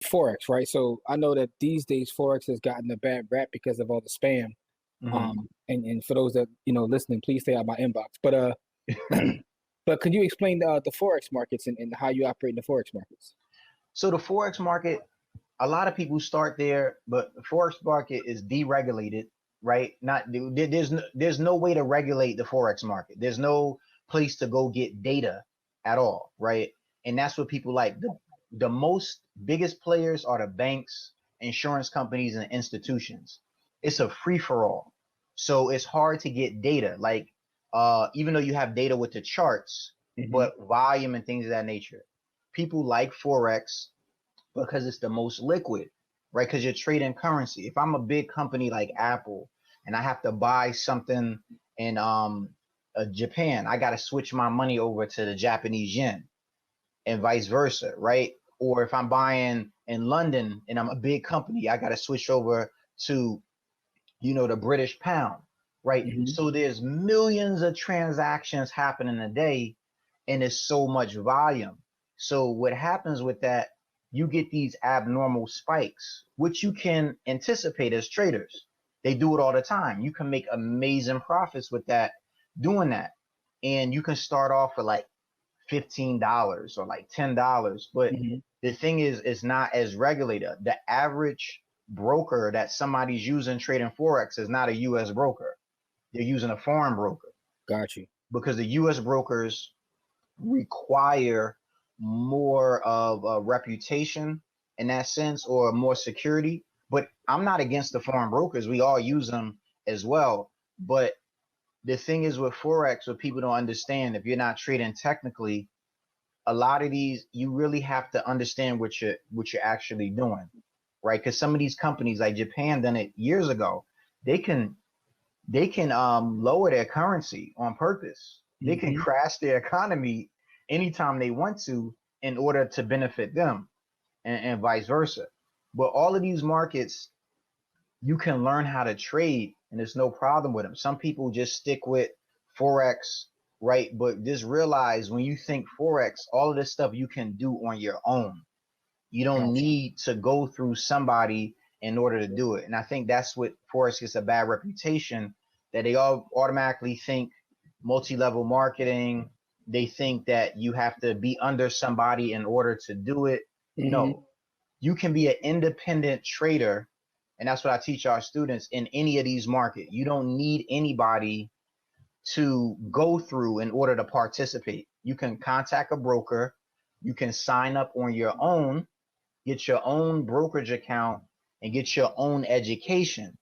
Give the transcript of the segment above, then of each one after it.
Forex, right? So I know that these days Forex has gotten a bad rap because of all the spam. Hmm. And for those that listening, please stay out my inbox. But but can you explain the Forex markets and how you operate in the Forex markets? So the Forex market, a lot of people start there, but the Forex market is deregulated, right? Not there's no way to regulate the Forex market. There's no place to go get data at all, right? And that's what people like. The most biggest players are the banks, insurance companies, and institutions. It's a free for all. So it's hard to get data. Like even though you have data with the charts, Hmm. but volume and things of that nature. People like Forex because it's the most liquid, right? Because you're trading currency. If I'm a big company like Apple and I have to buy something in Japan, I got to switch my money over to the Japanese yen and vice versa, right? Or if I'm buying in London and I'm a big company, I got to switch over to, the British pound, right? Hmm. So there's millions of transactions happening a day and there's so much volume. So what happens with that, you get these abnormal spikes, which you can anticipate as traders. They do it all the time. You can make amazing profits with that, doing that. And you can start off with like $15 or like $10. But Hmm. the thing is, it's not as regulated. The average broker that somebody's using trading Forex is not a US broker. They're using a foreign broker Got you. because the US brokers require more of a reputation in that sense or more security. But I'm not against the foreign brokers. We all use them as well. But the thing is with Forex, what people don't understand, if you're not trading technically, a lot of these you really have to understand what you're actually doing, right? Because some of these companies like Japan done it years ago. They can lower their currency on purpose. They can Hmm. crash their economy anytime they want to in order to benefit them, and vice versa. But all of these markets, you can learn how to trade and there's no problem with them. Some people just stick with Forex, right? But just realize when you think Forex, all of this stuff you can do on your own. You don't Got you. need to go through somebody in order to do it. And I think that's what Forex gets a bad reputation, that they all automatically think multi-level marketing. They think that you have to be under somebody in order to do it. Hmm. No, you can be an independent trader. And that's what I teach our students in any of these markets. You don't need anybody to go through in order to participate. You can contact a broker. You can sign up on your own, get your own brokerage account, and get your own education.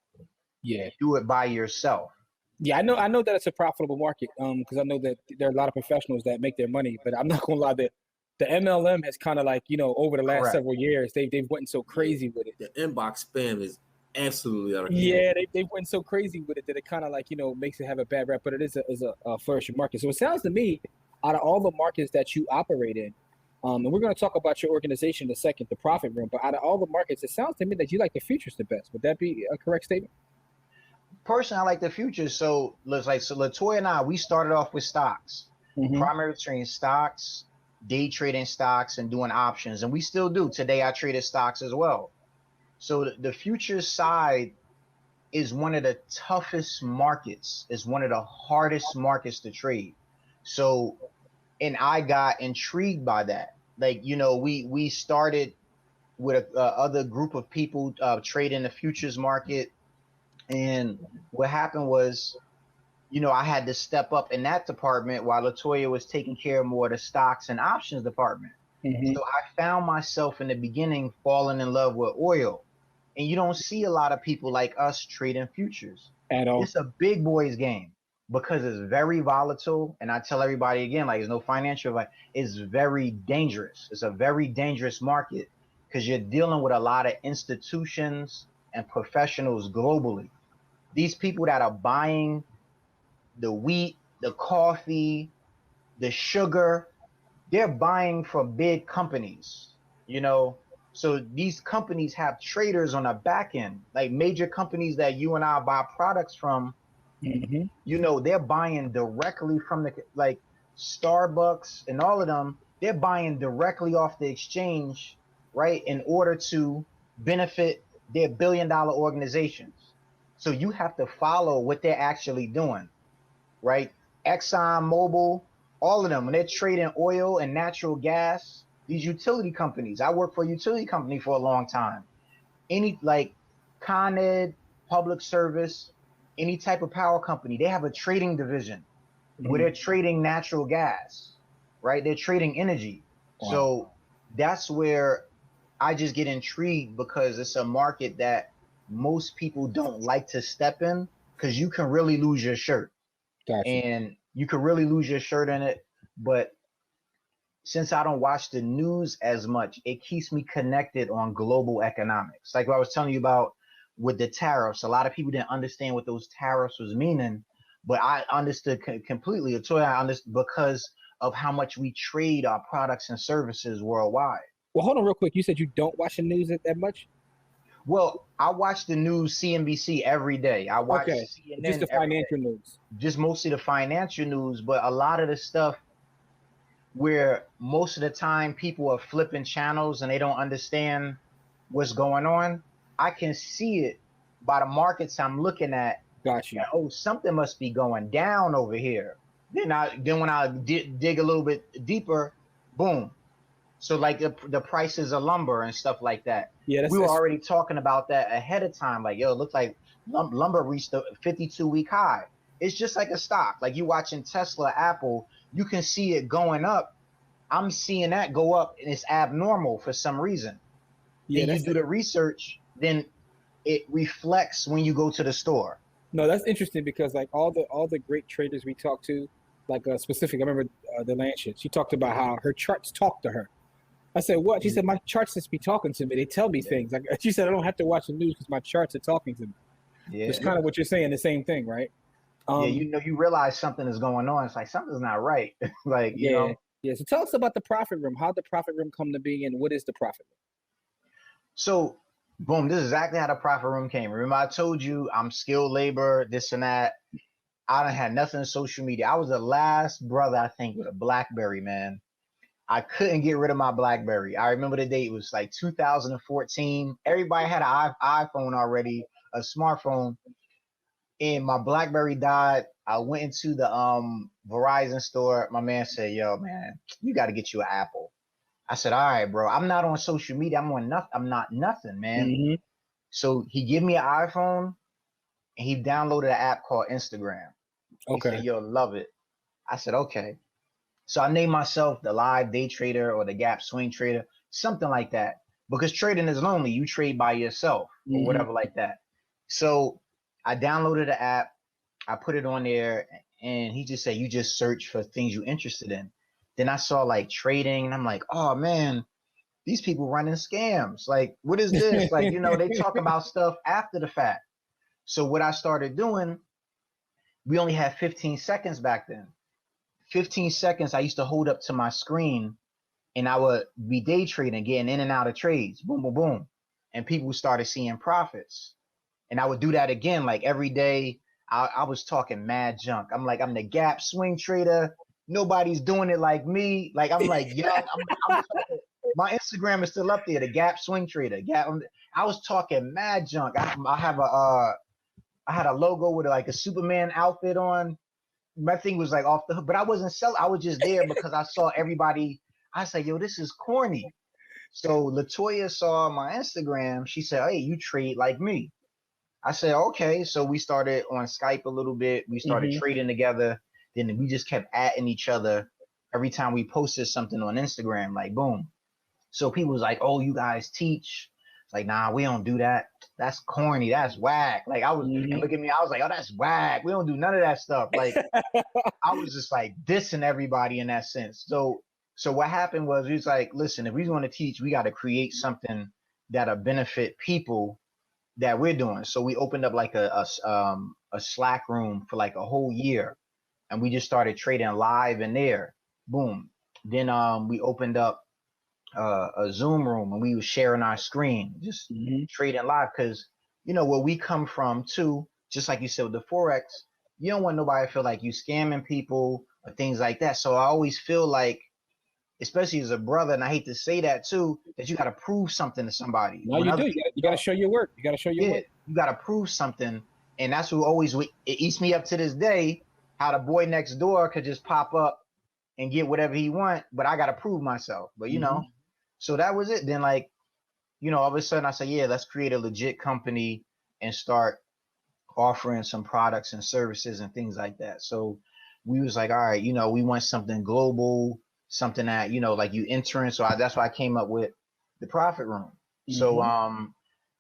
Yeah. Do it by yourself. Yeah, I know that it's a profitable market, because I know that there are a lot of professionals that make their money, but I'm not gonna lie, that the MLM has kind of like, over the last Correct. several years, they've went so Yeah, crazy with it. the inbox spam is absolutely out of hand. Yeah, they went so crazy with it that it kind of like, makes it have a bad rep, but it is a flourishing market. So it sounds to me, out of all the markets that you operate in, and we're going to talk about your organization in a second, the Profit Room, but out of all the markets, it sounds to me that you like the futures the best. Would that be a correct statement? Personally, I like the future. So Latoya and I, we started off with stocks, Hmm. primary trading stocks, day trading stocks, and doing options. And we still do. Today I traded stocks as well. So the future side is one of the toughest markets. It's one of the hardest markets to trade. So, and I got intrigued by that. Like, we started with a other group of people trading the futures market, and what happened was, I had to step up in that department while Latoya was taking care of more of the stocks and options department. Hmm. So I found myself in the beginning falling in love with oil. And you don't see a lot of people like us trading futures. At all. It's a big boys game because it's very volatile. And I tell everybody again, like, there's no financial, like, it's very dangerous. It's a very dangerous market because you're dealing with a lot of institutions and professionals globally. These people that are buying the wheat, the coffee, the sugar, they're buying from big companies, you know. So these companies have traders on the back end, like major companies that you and I buy products from. Hmm. They're buying directly from the, like, Starbucks and all of them. They're buying directly off the exchange right, in order to benefit their billion-dollar organizations. So you have to follow what they're actually doing, right? Exxon Mobil, all of them, when they're trading oil and natural gas, these utility companies. I worked for a utility company for a long time. Any like Con Ed, public service, any type of power company, they have a trading division where they're trading natural gas, right? They're trading energy. Wow. So that's where I just get intrigued, because it's a market that most people don't like to step in, because you can really lose your shirt. Gotcha. And you can really lose your shirt in it. But since I don't watch the news as much, it keeps me connected on global economics. Like what I was telling you about with the tariffs, a lot of people didn't understand what those tariffs was meaning, but I understood completely. I understood because of how much we trade our products and services worldwide. Well, hold on real quick. You said you don't watch the news that much? Well, I watch the news, CNBC, every day. I watch CNN just the financial news. Just mostly the financial news, but a lot of the stuff where most of the time people are flipping channels and they don't understand what's going on, I can see it by the markets I'm looking at. Gotcha. Oh, something must be going down over here. Then when I dig a little bit deeper, boom. So like the prices of lumber and stuff like that. Yeah, we were already talking about that ahead of time. Like, yo, it looks like lumber reached a 52-week high. It's just like a stock. Like you watching Tesla, Apple, you can see it going up. I'm seeing that go up, and it's abnormal for some reason. Yeah, then you do the research, then it reflects when you go to the store. No, that's interesting, because like all the great traders we talked to, like specific, I remember the Lancet. She talked about how her charts talk to her. I said, what? She said, my charts just be talking to me. They tell me things. Like she said, I don't have to watch the news because my charts are talking to me. Yeah, it's kind of what you're saying, the same thing, right? Yeah, you realize something is going on. It's like something's not right. Like, you know. Yeah. So tell us about the profit room. How did the profit room come to be, and what is the profit room? So, boom, this is exactly how the profit room came. Remember, I told you I'm skilled labor, this and that. I done had nothing on social media. I was the last brother, I think, with a BlackBerry, man. I couldn't get rid of my BlackBerry. I remember the date. It was like 2014. Everybody had an iPhone already, a smartphone. And my BlackBerry died. I went into the Verizon store. My man said, yo, man, you got to get you an Apple. I said, all right, bro. I'm not on social media. I'm on nothing. I'm not nothing, man. So he gave me an iPhone, and he downloaded an app called Instagram. He said, yo, love it. I said, okay. So I named myself the Live Day Trader or the Gap Swing Trader, something like that. Because trading is lonely. You trade by yourself or whatever like that. So I downloaded the app. I put it on there, and he just said, you just search for things you're interested in. Then I saw like trading, and I'm like, oh man, these people running scams. Like, what is this? Like, you know, they talk about stuff after the fact. So what I started doing, we only had 15 seconds back then. 15 seconds, I used to hold up to my screen, and I would be day trading, getting in and out of trades, boom, boom, boom. And people started seeing profits. And I would do that again, like every day. I was talking mad junk. I'm like, I'm the Gap Swing Trader. Nobody's doing it like me. Like, I'm like, young. My Instagram is still up there, the Gap Swing Trader. I was talking mad junk. I had a logo with like a Superman outfit on. My thing was like off the hook, but I wasn't selling. I was just there because I saw everybody. I said, yo, this is corny. So Latoya saw my Instagram. She said, hey, you trade like me. I said, okay. So we started on Skype a little bit. We started trading together. Then we just kept adding each other every time we posted something on Instagram, like boom. So people was like, oh, you guys teach. It's like, nah, we don't do that. That's corny. That's whack. Like I was, and look at me. I was like, oh, that's whack. We don't do none of that stuff. Like I was just like dissing everybody in that sense. So what happened was, we was like, listen, if we want to teach, we got to create something that'll benefit people that we're doing. So we opened up like a Slack room for like a whole year, and we just started trading live in there. Boom. Then we opened up a Zoom room, and we were sharing our screen, just trading live. Because you know where we come from too, just like you said with the Forex, you don't want nobody to feel like you scamming people or things like that. So I always feel like especially as a brother, and I hate to say that too, that you got to prove something to somebody. No, you do. You got to show your work. You got to show your work. You got to prove something, and that's what always it eats me up to this day. How the boy next door could just pop up and get whatever he want, but I got to prove myself. But you know, so that was it. Then like, you know, all of a sudden I said, yeah, let's create a legit company and start offering some products and services and things like that. So we was like, all right, you know, we want something global, something that, you know, like you entering. So that's why I came up with the Profit Room. So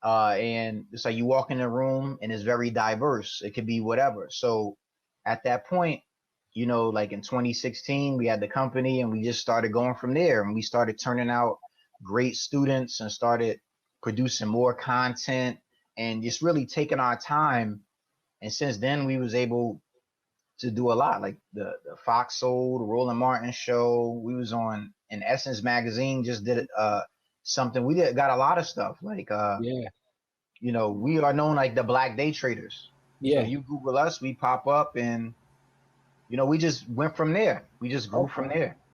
and it's like you walk in the room and it's very diverse. It could be whatever. So at that point, you know, like in 2016, we had the company and we just started going from there, and we started turning out great students and started producing more content and just really taking our time. And since then, we was able to do a lot, like the Fox Soul, the Roland Martin show. We was on in Essence magazine, just did something. We got a lot of stuff like you know, we are known like the Black Day Traders. So you Google us, we pop up, and you know, we just went from there. We just grew from there.